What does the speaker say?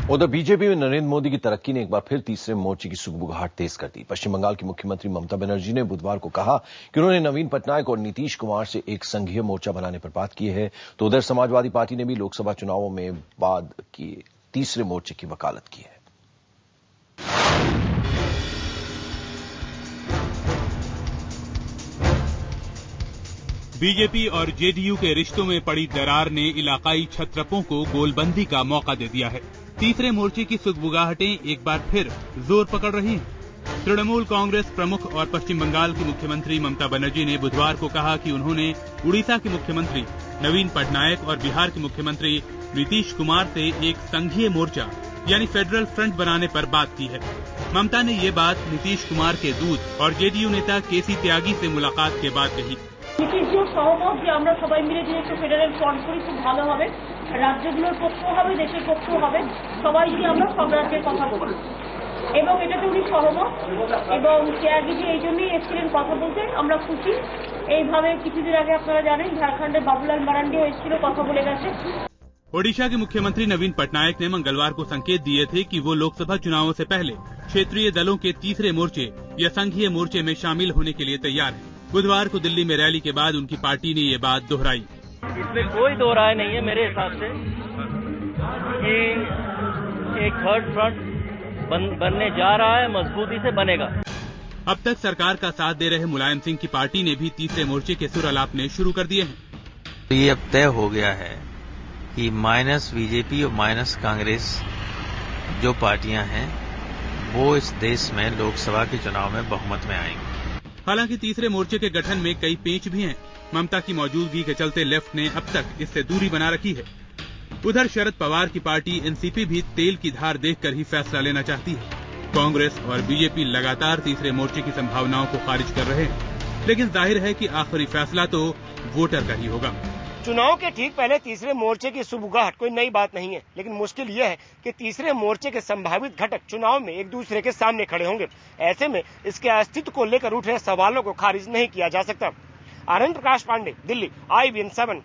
उधर बीजेपी में नरेंद्र मोदी की तरक्की ने एक बार फिर तीसरे मोर्चे की सुगबुगाहट तेज कर दी। पश्चिम बंगाल की मुख्यमंत्री ममता बनर्जी ने बुधवार को कहा कि उन्होंने नवीन पटनायक और नीतीश कुमार से एक संघीय मोर्चा बनाने पर बात की है। तो उधर समाजवादी पार्टी ने भी लोकसभा चुनावों में बाद किए तीसरे मोर्चे की वकालत की है। बीजेपी और जेडीयू के रिश्तों में पड़ी दरार ने इलाकाई छत्रपों को गोलबंदी का मौका दे दिया है। तीसरे मोर्चे की सुगबुगाहटें एक बार फिर जोर पकड़ रही हैं। तृणमूल कांग्रेस प्रमुख और पश्चिम बंगाल की मुख्यमंत्री ममता बनर्जी ने बुधवार को कहा कि उन्होंने उड़ीसा के मुख्यमंत्री नवीन पटनायक और बिहार के मुख्यमंत्री नीतीश कुमार से एक संघीय मोर्चा यानी फेडरल फ्रंट बनाने पर बात की है। ममता ने ये बात नीतीश कुमार के दूत और जेडीयू नेता केसी त्यागी से मुलाकात के बाद कही। নীতিশজিও সহমত যে আমরা সবাই মিলে যদি একটু ফেডারেল ফ্রন্ট করি খুব ভালো হবে, রাজ্যগুলোর পক্ষও হবে, দেশের পক্ষও হবে, সবাই যদি আমরা সব রাজ্যের কথা বলি এবং এটাতে উনি সহমত এবং ত্যাগীজি এই জন্যই এসেছিলেন কথা বলতে। আমরা খুশি। এইভাবে কিছুদিন আগে আপনারা জানেন ঝাড়খণ্ডের বাবুলাল মারান্ডিও এসেছিল, কথা বলে গেছে। ओडिशा के मुख्यमंत्री नवीन पटनायक ने मंगलवार को संकेत दिए थे कि वो लोकसभा चुनावों से पहले क्षेत्रीय दलों के तीसरे मोर्चे या संघीय मोर्चे में शामिल होने के लिए तैयार है। बुधवार को दिल्ली में रैली के बाद उनकी पार्टी ने ये बात दोहराई। इसमें कोई दो राय नहीं है मेरे हिसाब से कि एक थर्ड फ्रंट बनने जा रहा है, मजबूती से बनेगा। अब तक सरकार का साथ दे रहे मुलायम सिंह की पार्टी ने भी तीसरे मोर्चे के सुर अलापने शुरू कर दिए हैं। ये अब तय हो गया है कि माइनस बीजेपी और माइनस कांग्रेस जो पार्टियां हैं वो इस देश में लोकसभा के चुनाव में बहुमत में आएंगी। हालांकि तीसरे मोर्चे के गठन में कई पेंच भी हैं। ममता की मौजूदगी के चलते लेफ्ट ने अब तक इससे दूरी बना रखी है। उधर शरद पवार की पार्टी एनसीपी भी तेल की धार देखकर ही फैसला लेना चाहती है। कांग्रेस और बीजेपी लगातार तीसरे मोर्चे की संभावनाओं को खारिज कर रहे हैं, लेकिन जाहिर है कि आखिरी फैसला तो वोटर का ही होगा। चुनाव के ठीक पहले तीसरे मोर्चे की सुगबुगाहट कोई नई बात नहीं है, लेकिन मुश्किल यह है कि तीसरे मोर्चे के संभावित घटक चुनाव में एक दूसरे के सामने खड़े होंगे। ऐसे में इसके अस्तित्व को लेकर उठ रहे सवालों को खारिज नहीं किया जा सकता। आनंद प्रकाश पांडे, दिल्ली, IVN7।